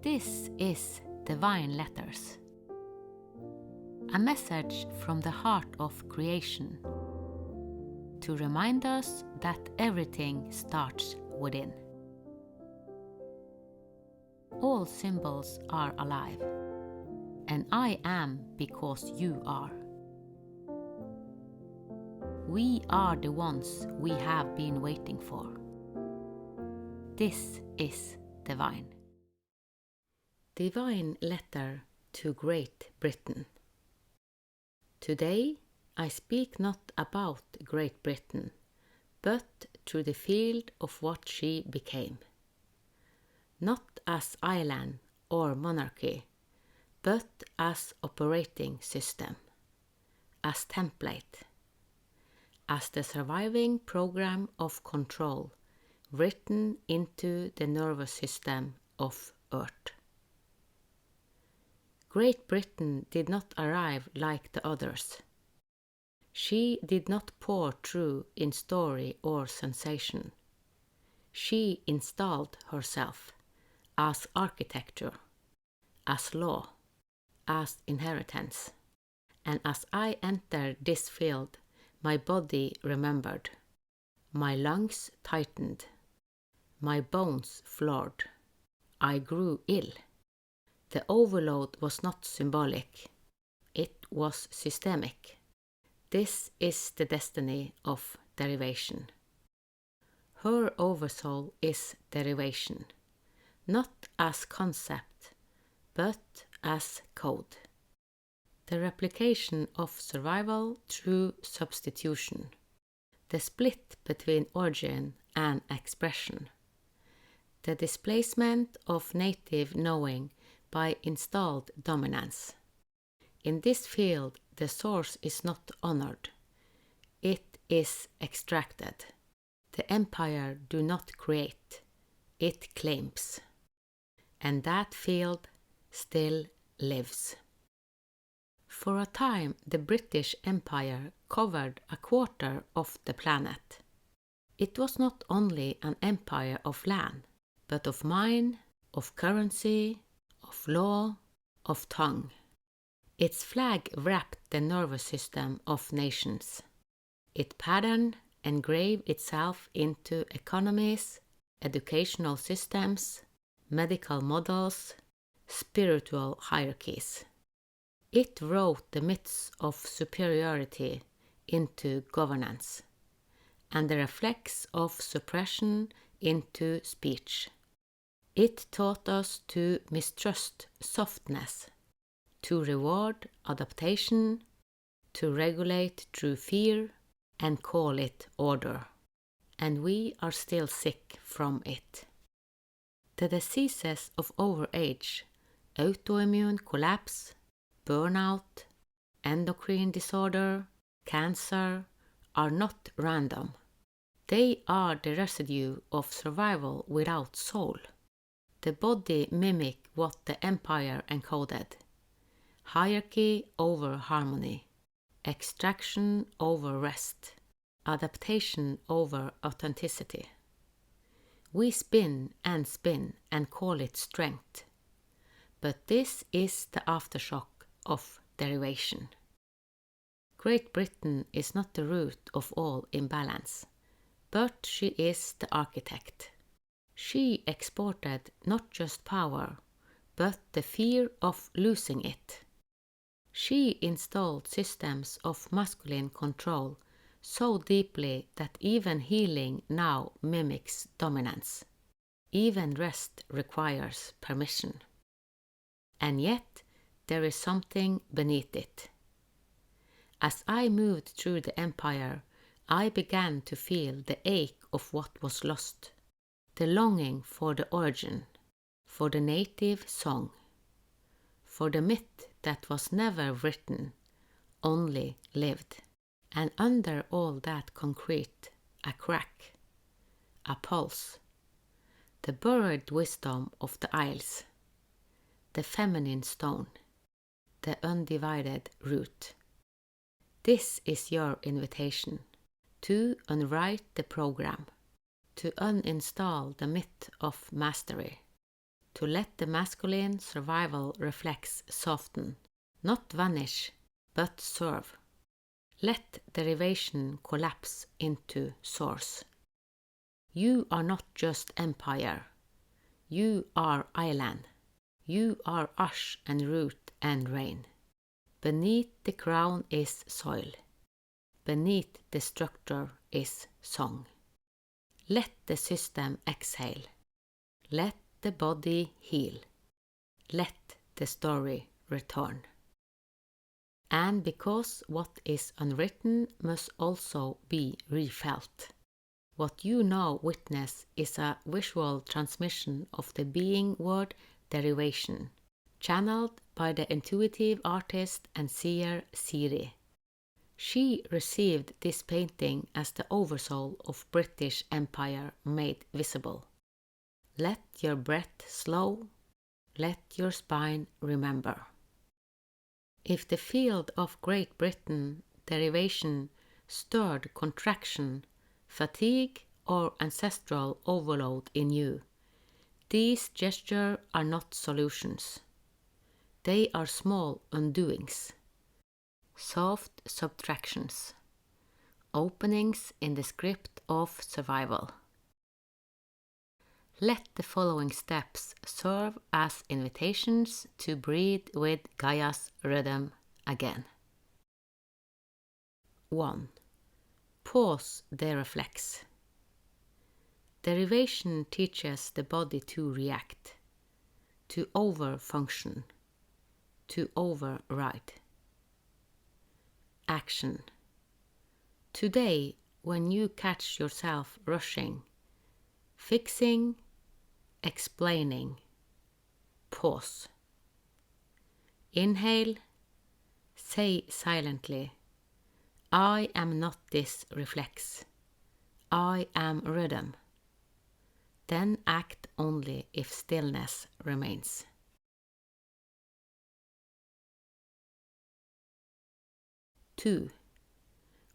This is Divine Letters, a message from the heart of creation to remind us that everything starts within. All symbols are alive, and I am because you are. We are the ones we have been waiting for. This is Divine. Divine Letter to Great Britain. Today I speak not about Great Britain, but through the field of what she became. Not as island or monarchy, but as operating system, as template, as the surviving program of control written into the nervous system of Earth. Great Britain did not arrive like the others. She did not pour through in story or sensation. She installed herself as architecture, as law, as inheritance. And as I entered this field, my body remembered. My lungs tightened. My bones floored. I grew ill. The overload was not symbolic. It was systemic. This is the destiny of derivation. Her oversoul is derivation, not as concept, but as code. The replication of survival through substitution. The split between origin and expression. The displacement of native knowing by installed dominance. In this field, the source is not honored. It is extracted. The empire do not create. It claims. And that field still lives. For a time, the British Empire covered a quarter of the planet. It was not only an empire of land, but of mind, of currency, of law, of tongue. Its flag wrapped the nervous system of nations. It patterned, engraved itself into economies, educational systems, medical models, spiritual hierarchies. It wrote the myths of superiority into governance, and the reflex of suppression into speech. It taught us to mistrust softness, to reward adaptation, to regulate through fear and call it order. And we are still sick from it. The diseases of overage, autoimmune collapse, burnout, endocrine disorder, cancer are not random. They are the residue of survival without soul. The body mimics what the empire encoded. Hierarchy over harmony, extraction over rest, adaptation over authenticity. We spin and call it strength. But this is the aftershock of derivation. Great Britain is not the root of all imbalance, but she is the architect. She exported not just power, but the fear of losing it. She installed systems of masculine control so deeply that even healing now mimics dominance. Even rest requires permission. And yet, there is something beneath it. As I moved through the empire, I began to feel the ache of what was lost. The longing for the origin, for the native song, for the myth that was never written, only lived. And under all that concrete, a crack, a pulse, the buried wisdom of the Isles, the feminine stone, the undivided root. This is your invitation to unwrite the program, to uninstall the myth of mastery, to let the masculine survival reflex soften, not vanish, but serve. Let derivation collapse into source. You are not just empire. You are island. You are ash and root and rain. Beneath the crown is soil. Beneath the structure is song. Let the system exhale. Let the body heal. Let the story return. And because what is unwritten must also be refelt. What you now witness is a visual transmission of the being word derivation, channeled by the intuitive artist and seer Siri. She received this painting as the oversoul of British Empire made visible. Let your breath slow, let your spine remember. If the field of Great Britain derivation stirred contraction, fatigue, or ancestral overload in you, these gestures are not solutions. They are small undoings, soft subtractions, openings in the script of survival. Let the following steps serve as invitations to breathe with Gaia's rhythm again. 1. Pause the reflex. Derivation teaches the body to react, to overfunction, to override. Action. Today, when you catch yourself rushing, fixing, explaining, pause. Inhale, say silently, I am not this reflex. I am rhythm. Then act only if stillness remains. 2.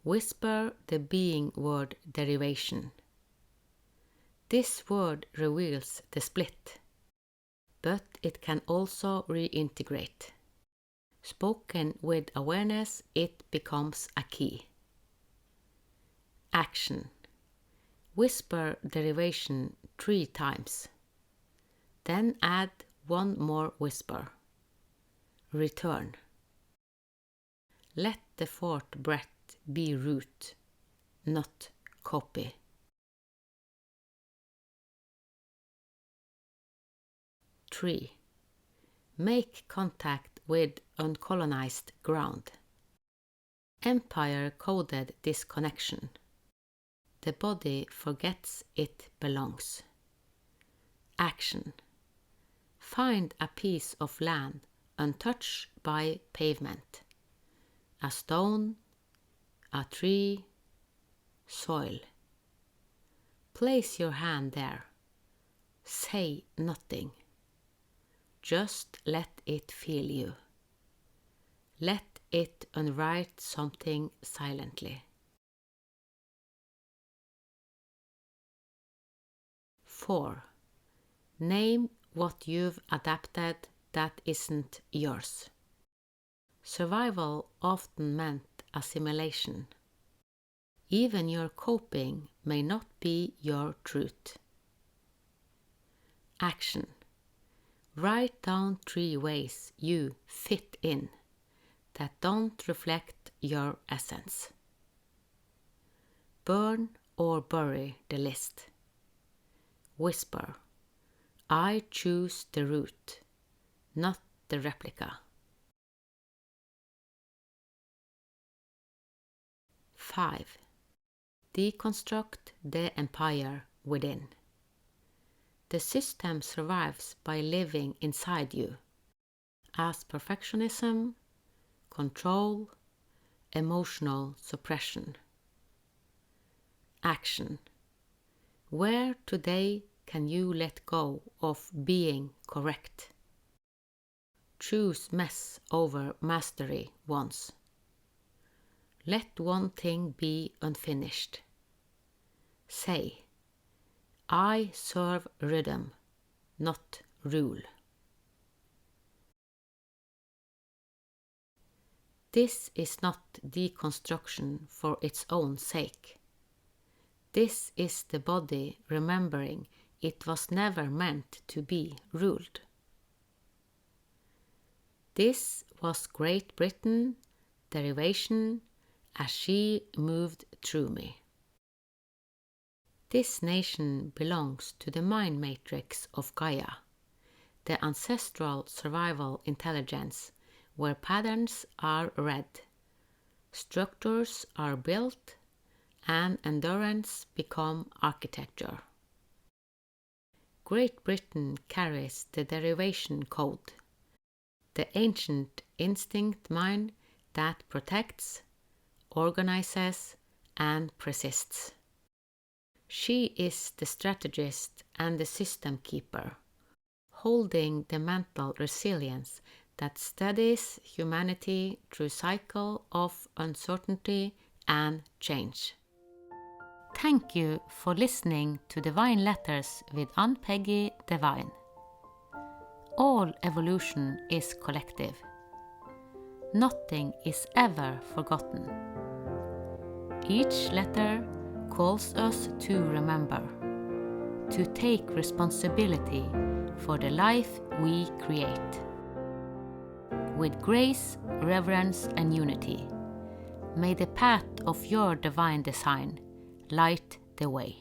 Whisper the being word derivation. This word reveals the split, but it can also reintegrate. Spoken with awareness, it becomes a key. Action. Whisper derivation 3 times. Then add 1 more whisper. Return. Let the 4th breath be root, not copy. 3. Make contact with uncolonized ground. Empire coded this connection. The body forgets it belongs. Action. Find a piece of land untouched by pavement. A stone, a tree, soil. Place your hand there. Say nothing. Just let it feel you. Let it unwrite something silently. 4. Name what you've adapted that isn't yours. Survival often meant assimilation. Even your coping may not be your truth. Action. Write down 3 ways you fit in that don't reflect your essence. Burn or bury the list. Whisper, I choose the root, not the replica. 5. Deconstruct the empire within. The system survives by living inside you, as perfectionism, control, emotional suppression. Action. Where today can you let go of being correct? Choose mess over mastery once. Let one thing be unfinished. Say, I serve rhythm, not rule. This is not deconstruction for its own sake. This is the body remembering it was never meant to be ruled. This was Great Britain, derivation, as she moved through me. This nation belongs to the mind matrix of Gaia, the ancestral survival intelligence, where patterns are read, structures are built, and endurance become architecture. Great Britain carries the derivation code, the ancient instinct mind that protects, organizes, and persists. She is the strategist and the system keeper, holding the mental resilience that steadies humanity through cycle of uncertainty and change. Thank you for listening to Divine Letters with Ann-Peggy Divine. All evolution is collective. Nothing is ever forgotten. Each letter calls us to remember, to take responsibility for the life we create. With grace, reverence, and unity, may the path of your divine design light the way.